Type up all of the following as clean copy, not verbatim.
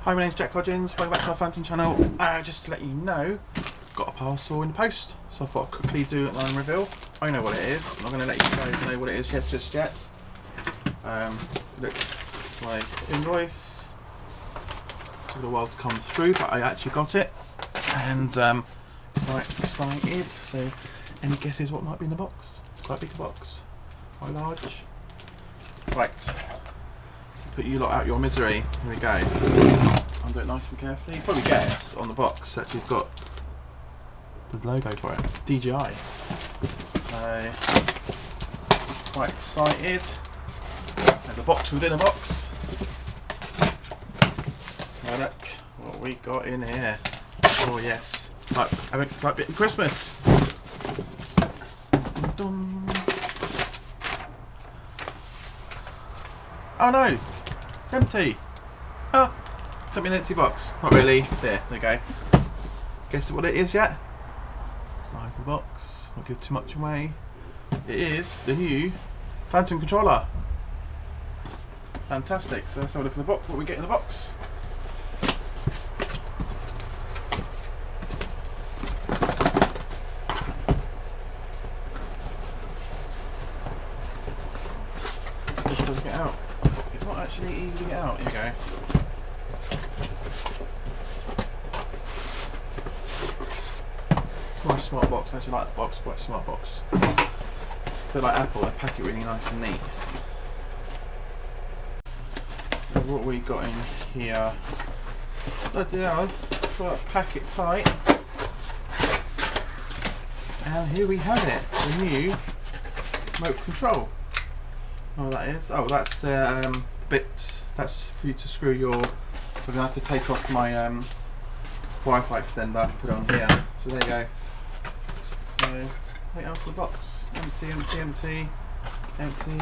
Hi, my name's Jack Hodgins, welcome back to my Phantom channel. Just to let you know, got a parcel in the post, so I thought I'd quickly do an online reveal. I know what it is, I'm not going to let you guys know what it is just yet. Look, my invoice, took a while to come through, but I actually got it, and quite excited. So any guesses what might be in the box? Quite a big box, quite large. Right, so put you lot out your misery. Here we go. I'll do it nice and carefully. You probably guess on the box that you've got the logo for it, DJI. So quite excited. There's a box within a box. So look what we got in here. Oh yes, it's like bit of Christmas. Dun. Oh no, it's empty. Ah, sent me an empty box. Not really. It's here. There you go. Guess what it is yet? Size of the box. Not give too much away. It is the new Phantom controller. Fantastic. So let's have a look at the box. What we get in the box? Just doesn't get out. It's not actually easy to get out. Here we go. Quite a smart box. I actually like the box. Quite a smart box. A bit like Apple. They pack it really nice and neat. So what we got in here? Bloody hell! Pack it tight. And here we have it. The new remote control. Oh, that is. Oh, that's the bit. That's for you to screw your. So I'm gonna have to take off my Wi-Fi extender and put it on here. So there you go. So anything else in the box? Empty, empty, empty, empty.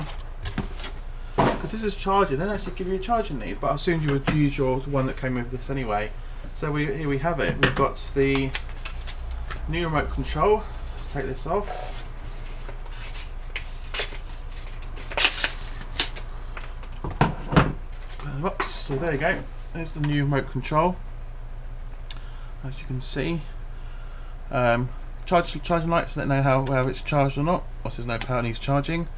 Because this is charging. They don't actually give you a charging lead, but I assumed you would use the one that came with this anyway. So here we have it. We've got the new remote control. Let's take this off. Box. So there you go. There's the new remote control. As you can see, charging lights let know whether it's charged or not. Once there's no power needs charging.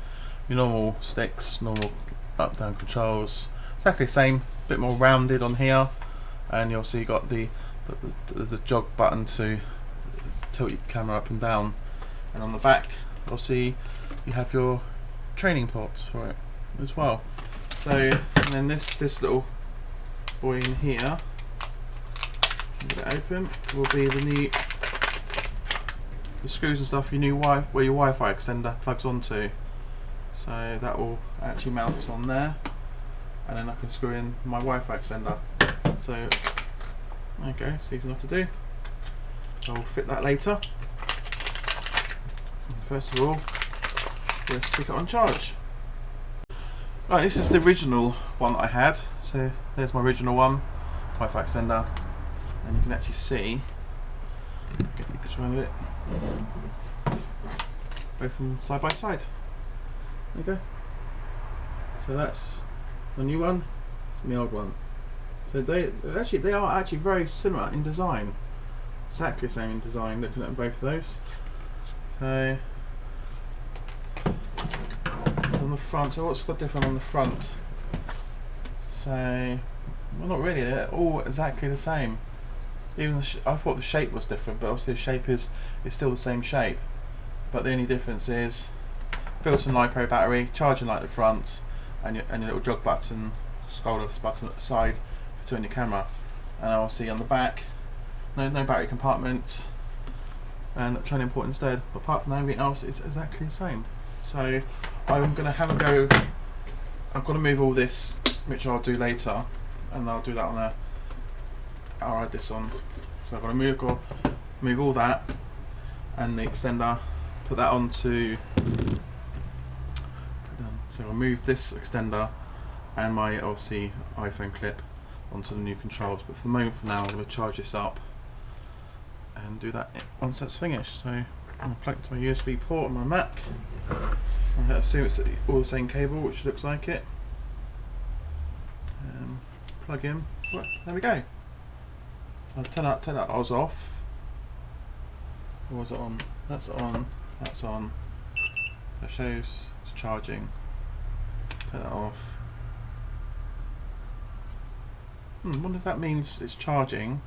Your normal sticks, normal up-down controls, exactly the same. A bit more rounded on here, and you also got the jog button to tilt your camera up and down. And on the back, obviously, you have your training ports for it as well. So, and then this little boy in here, get it open, will be the screws and stuff. Your new where your Wi-Fi extender plugs onto. So that will actually mount on there, and then I can screw in my Wi-Fi extender. So there you go. It's easy enough to do. I'll fit that later. First of all, we'll stick it on charge. Right, this is the original one that I had. So there's my original one, Wi-Fi extender, and you can actually see. Get this around a bit. Both from side by side. There you go. So that's the new one. It's my old one. So they are actually very similar in design. Exactly the same in design. Looking at both of those. So. On the front, so what's got different on the front? So, well, not really, they're all exactly the same. Even I thought the shape was different, but obviously the shape is still the same shape. But the only difference is built-in LiPo battery, charging light at the front, and your little jog button, scroll button at the side to turn your camera. And obviously on the back, no battery compartment, and training port instead. But apart from that, everything else is exactly the same. So I'm going to have a go. I've got to move all this, which I'll do later, and I'll do that on I'll add this on. So I've got to move all that and the extender, put that onto. So I'll move this extender and my obviously iPhone clip onto the new controls. But for the moment, for now, I'm going to charge this up and do that once that's finished. So I'm going to plug it to my USB port on my Mac. I assume it's all the same cable, which looks like it. Plug in. Well, there we go. So turn that Oz off. Or was it on? That's on. That's on. So it shows it's charging. Turn that off. I wonder if that means it's charging,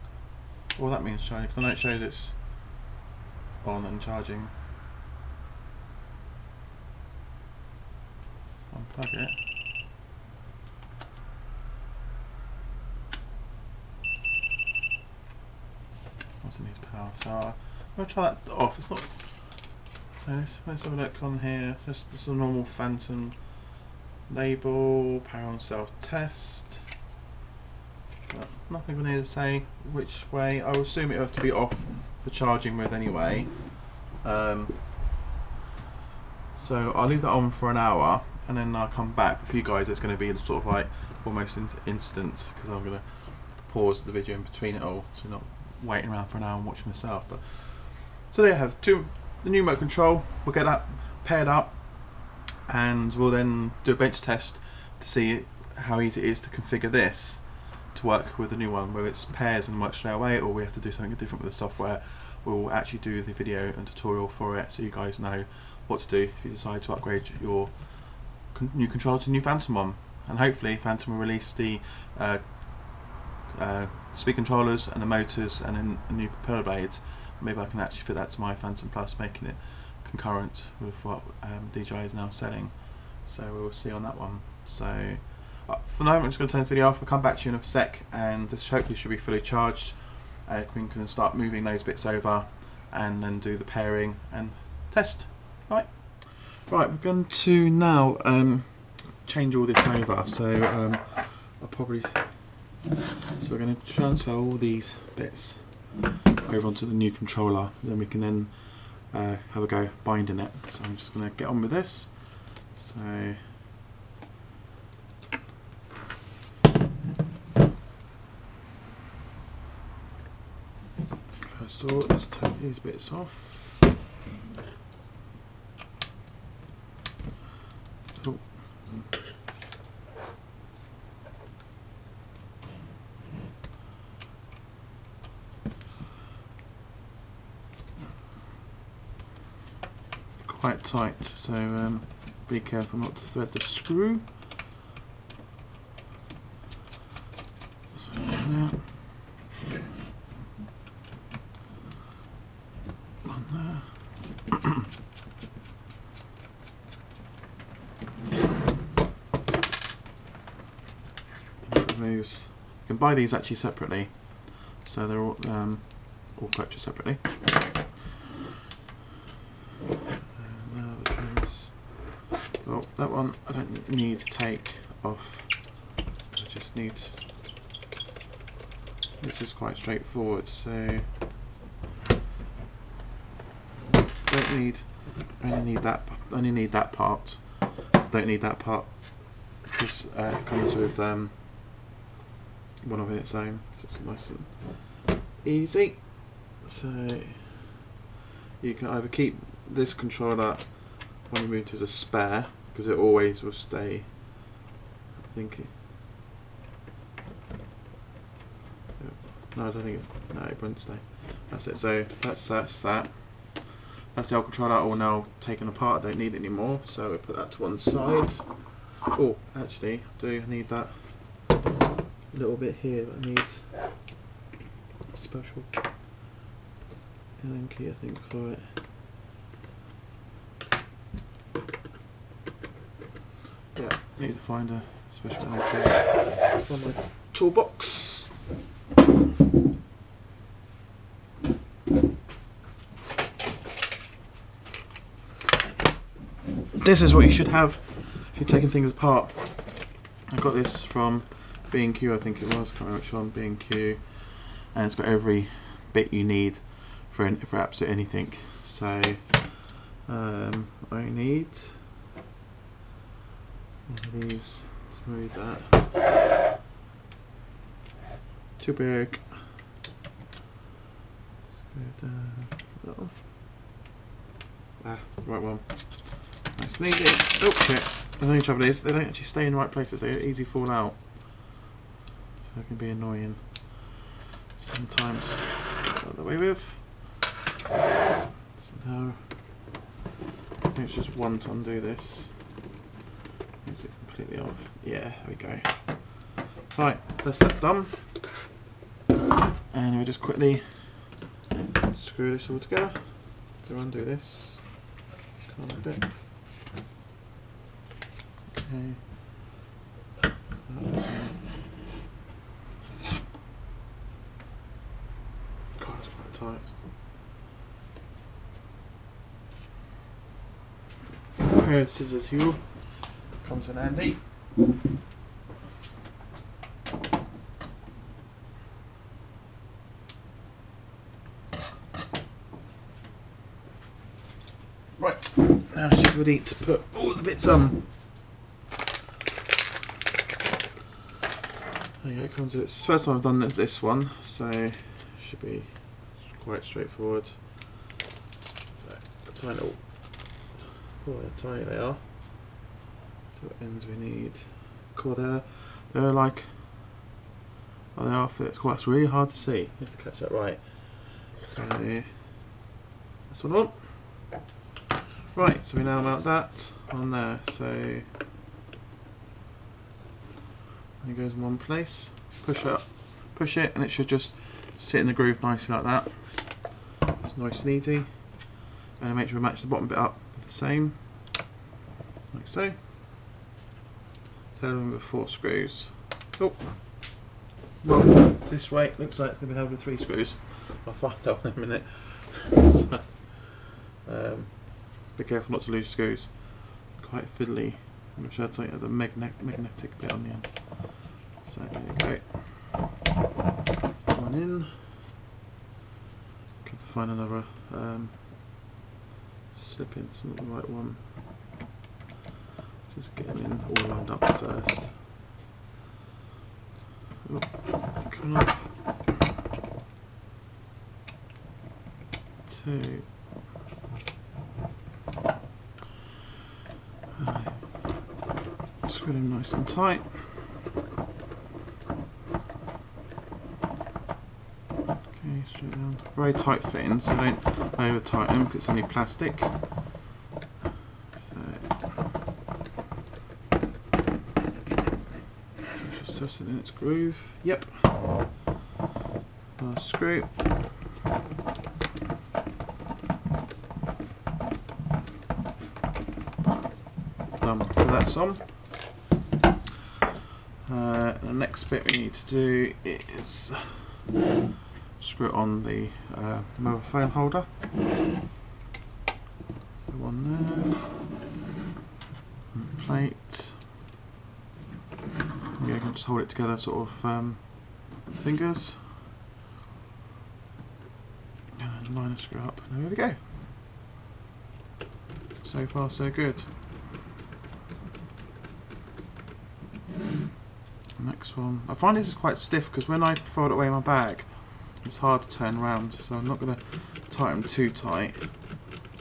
or that means charging, because I know it shows it's on and charging. Unplug it. Also needs power, so I'm going to try that off. It's not. So let's have a look on here. Just this is a normal Phantom label, power on self test. But nothing on here to say which way. I would assume it would have to be off the charging mode anyway. So I'll leave that on for an hour, and then I'll come back. For you guys, it's going to be sort of like almost instant, because I'm going to pause the video in between it all, so not waiting around for an hour and watching myself. But so there you have the new remote control. We'll get that paired up, and we'll then do a bench test to see how easy it is to configure this to work with the new one, whether it's pairs and works straight away, or we have to do something different with the software. We'll actually do the video and tutorial for it, so you guys know what to do if you decide to upgrade your new controller to new Phantom one. And hopefully Phantom will release the speed controllers and the motors and then new propeller blades. Maybe I can actually fit that to my Phantom Plus, making it concurrent with what DJI is now selling. So we'll see on that one. So for now, I'm just going to turn this video off. We'll come back to you in a sec, and this hopefully should be fully charged. We can start moving those bits over and then do the pairing and test. Right, we're going to now change all this over. So I'll probably. So we're going to transfer all these bits over onto the new controller. Then we can then have a go binding it. So I'm just going to get on with this. So. First of all, let's take these bits off. Oh. Quite tight, so be careful not to thread the screw. So now. Moves. You can buy these actually separately, so they're all purchased separately. Well, that one I don't need to take off. I just need. This is quite straightforward, so don't need. Only need that. Only need that part. Don't need that part because it comes with one of its own, so it's nice and easy. So you can either keep this controller when you move to as a spare, because it always will stay. I think. No, I don't think. No, it won't stay. That's it. So that's that. That's the old controller, all now taken apart. I don't need it anymore, so we put that to one side. Oh, actually, I do need that little bit here. That needs a special Allen key, I think, for it. Yeah, I need to find a special Allen key. It's from my toolbox. This is what you should have if you're taking things apart. I got this from B&Q, I think it was, can't remember which one, B&Q, and it's got every bit you need for absolutely anything. So I need one of these, smooth that, too big, let's go down, right one. Nice and easy. Oh shit, the only trouble is they don't actually stay in the right places, they easily fall out. So it can be annoying sometimes to get the way with. So now I think it's just one to undo this. Is it completely off? Yeah, there we go. Right, that's that done. And we'll just quickly screw this all together. So undo this. Come on a bit. Okay. God, it's quite tight. Pair of scissors here comes in handy. Right, now she's ready to put all the bits on. There you go, comes with it. It's the first time I've done this one, so should be quite straightforward. So, a tiny little, oh, how tiny they are. So what ends we need? Cool, they're like, oh, they are fixed. Cool, that's really hard to see. You have to catch that right. So this one on. Right, so we now mount that on there. So it goes in one place. Push it up, push it, and it should just sit in the groove nicely like that. It's nice and easy. And make sure we match the bottom bit up with the same, like so. Tail them with 4 screws. Oh, well, this way it looks like it's going to be held with 3 screws. I'll find out in a minute. So, be careful not to lose screws. Quite fiddly. I'm going to show something at the magnetic bit on the end. So there you go. One in. Have to find another slip in. It's not the right one. Just get them in all lined up first. Oh, it's coming off. 2. Screw them nice and tight. Okay, straight down. Very tight fitting, so don't over tighten them because it's only plastic. So just set it in its groove. Yep. Last screw. Done. So that's on. The next bit we need to do is screw it on the mobile phone holder. So one there, and plate. Yeah, you can just hold it together, sort of fingers, and line the screw up. And there we go. So far, so good. Next one. I find this is quite stiff because when I fold it away in my bag, it's hard to turn around. So I'm not going to tighten them too tight,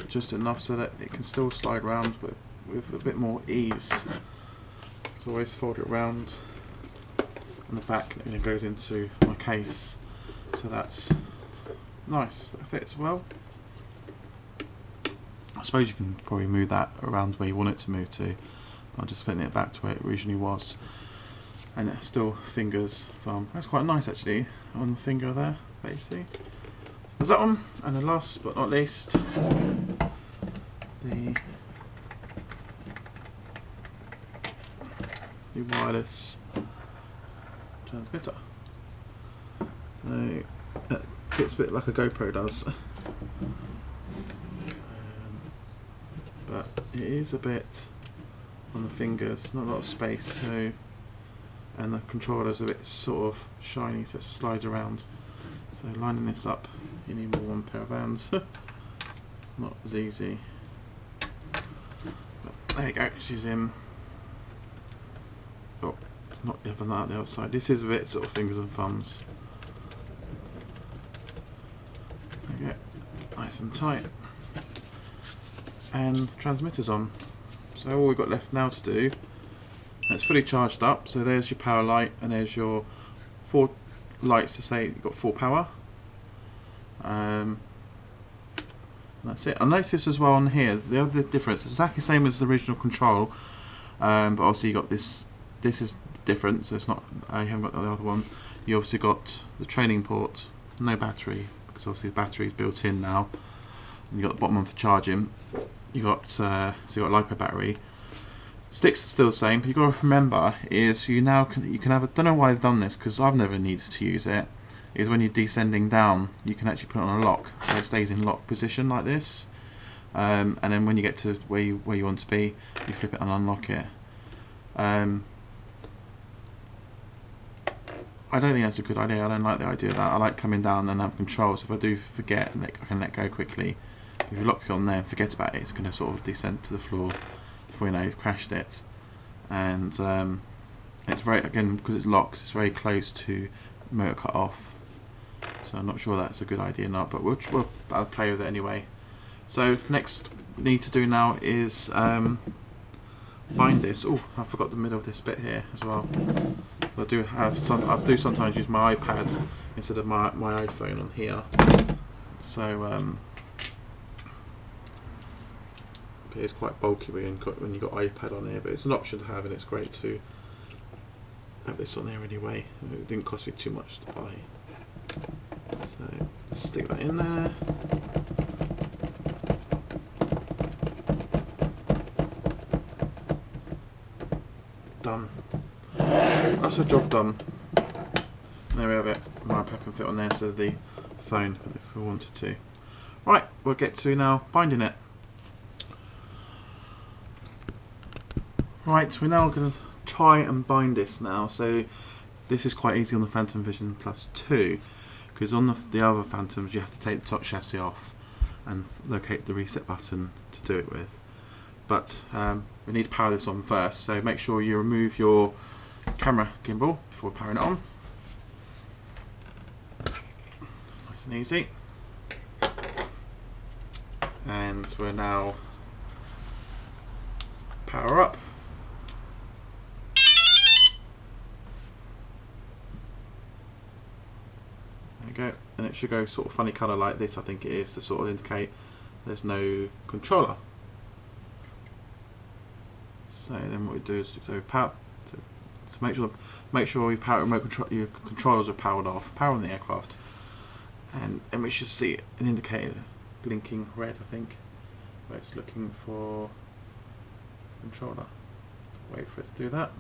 just enough so that it can still slide around with a bit more ease. So I always fold it around on the back and it goes into my case. So that's nice. That fits well. I suppose you can probably move that around where you want it to move to. But I'm just fitting it back to where it originally was. And it still fingers thumb. That's quite nice actually on the finger there, basically. So there's that one, and then last but not least, the wireless transmitter. So it fits a bit like a GoPro does, but it is a bit on the fingers, not a lot of space. So. And the controller's a bit sort of shiny, so it slides around. So lining this up, you need more one pair of hands. It's not as easy. But there you go, she's in. Oh, it's not the other than that, the outside. This is a bit sort of fingers and thumbs. There you go, nice and tight. And the transmitter's on. So all we've got left now to do. It's fully charged up, so there's your power light and there's your 4 lights to say you've got full power. That's it. I noticed as well on here, the other difference, it's exactly the same as the original control, but obviously you got this is different, so it's not, you haven't got the other one. You obviously got the training port, no battery, because obviously the battery is built in now, and you got the bottom one for charging. You got so you got a LiPo battery. Sticks are still the same, but you've got to remember is you can have, I don't know why they've done this, because I've never needed to use it, is when you're descending down, you can actually put it on a lock, so it stays in lock position like this, and then when you get to where you want to be, you flip it and unlock it. I don't think that's a good idea. I don't like the idea of that. I like coming down and have control, so if I do forget, I can let go quickly. If you lock it on there and forget about it, it's going to sort of descend to the floor before you know you've crashed it. And it's very, again, because it's locked, it's very close to motor cut off. So I'm not sure that's a good idea or not, but I'll play with it anyway. So next we need to do now is bind this. Oh, I forgot the middle of this bit here as well. I do sometimes use my iPad instead of my iPhone on here. So it's quite bulky when you've got iPad on here, but it's an option to have, and it's great to have this on there anyway. It didn't cost me too much to buy. So stick that in there. Done. That's a job done. There we have it. My iPad can fit on there instead of the phone if we wanted to. Right, we'll get to now binding it. Right, we're now going to try and bind this now. So this is quite easy on the Phantom Vision Plus 2, because on the other Phantoms you have to take the top chassis off and locate the reset button to do it with. But we need to power this on first, so make sure you remove your camera gimbal before powering it on. Nice and easy. And we're now power up. There you go, and it should go sort of funny colour like this, I think it is, to sort of indicate there's no controller. So then what we do is power. So make sure your controllers are powered off, power on the aircraft, and we should see an indicator blinking red, I think, where it's looking for controller. Wait for it to do that.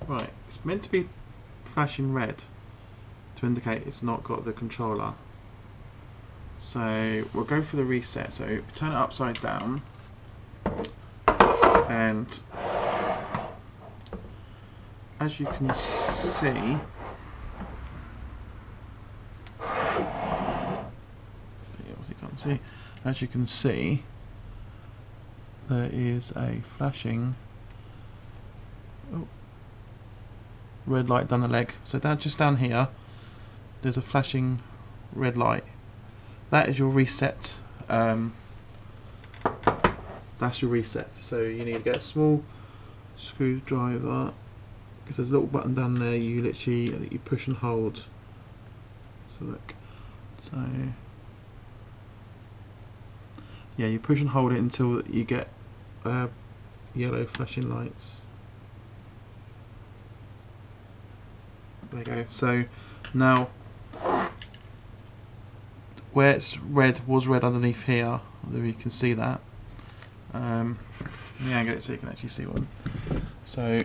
Right, it's meant to be flashing red to indicate it's not got the controller. So we'll go for the reset. So turn it upside down, and as you can see, as you can see, there is a flashing red light down the leg. So just down here there's a flashing red light. That is your reset. That's your reset. So you need to get a small screwdriver, because there's a little button down there. You literally, I think you push and hold. So look, so yeah, you push and hold it until you get yellow flashing lights. There you go. So now, where it's red, was red underneath here, there you can see that. Yeah, I get it so you can actually see one. So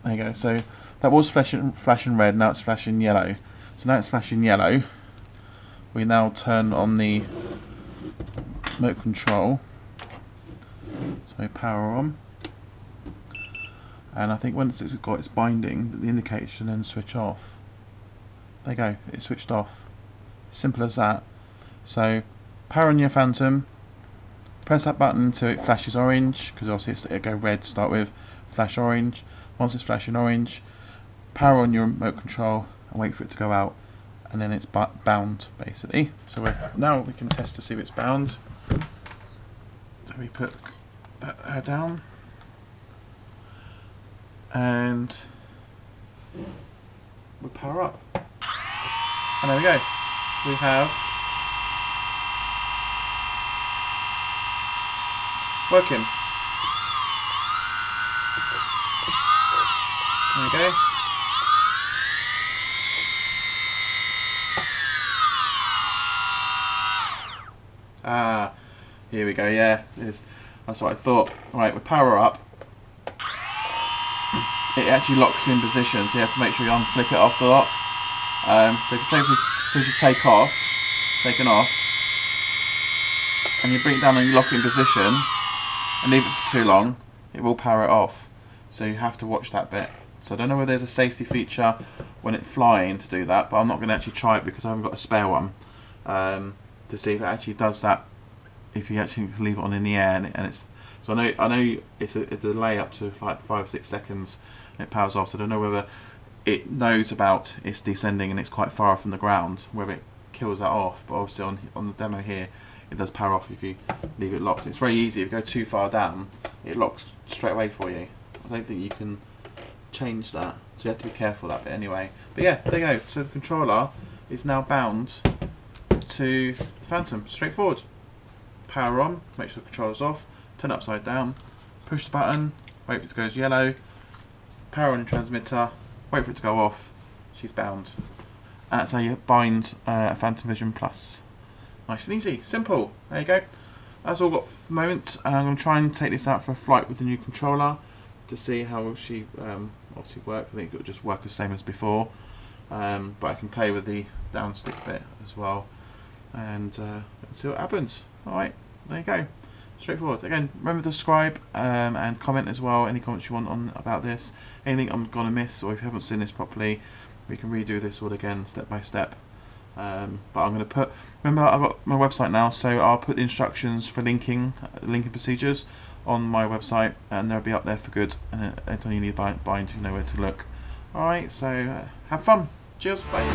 there you go. So that was flashing red. Now it's flashing yellow. So now it's flashing yellow. We now turn on the remote control. So power on. And I think once it's got its binding, the indicator should then switch off. There you go, it switched off. Simple as that. So power on your Phantom, Press that button until it flashes orange, because obviously it'll go red to start with, flash orange. Once it's flashing orange, power on your remote control and wait for it to go out, and then it's bound basically. So now we can test to see if it's bound. So we put that down, and we power up, and there we go. We have working. There we go. Ah, here we go. Yeah, that's what I thought. Right, with power up, it actually locks in position, so you have to make sure you unflick it off the lock. So if you take off, taken off, and you bring it down and you lock it in position, and leave it for too long, it will power it off. So you have to watch that bit. So I don't know whether there's a safety feature when it's flying to do that, but I'm not going to actually try it because I haven't got a spare one to see if it actually does that. If you actually leave it on in the air, and it's so I know it's a delay up to like 5 or 6 seconds, and it powers off. So I don't know whether it knows about it's descending and it's quite far from the ground, whether it kills that off. But obviously on the demo here, it does power off if you leave it locked. It's very easy. If you go too far down, it locks straight away for you. I don't think you can change that, so you have to be careful of that bit anyway. But yeah, there you go. So the controller is now bound to the Phantom. Straightforward. Power on, make sure the controller's off, turn it upside down, push the button, wait for it to go yellow, power on your transmitter, wait for it to go off, she's bound. And that's how you bind a Phantom Vision Plus. Nice and easy, simple. There you go. That's all got for the moment. I'm going to try and take this out for a flight with the new controller to see how she obviously works. I think it'll just work the same as before, but I can play with the down stick bit as well, and see what happens. Alright, there you go. Straightforward. Again, remember to subscribe and comment as well. Any comments you want on about this, anything I'm going to miss, or if you haven't seen this properly, we can redo this all again step by step. But I'm going to put, remember I've got my website now, so I'll put the instructions for linking procedures on my website, and they'll be up there for good, and anytime you need bind, you know where to look. Alright, so have fun. Cheers, bye.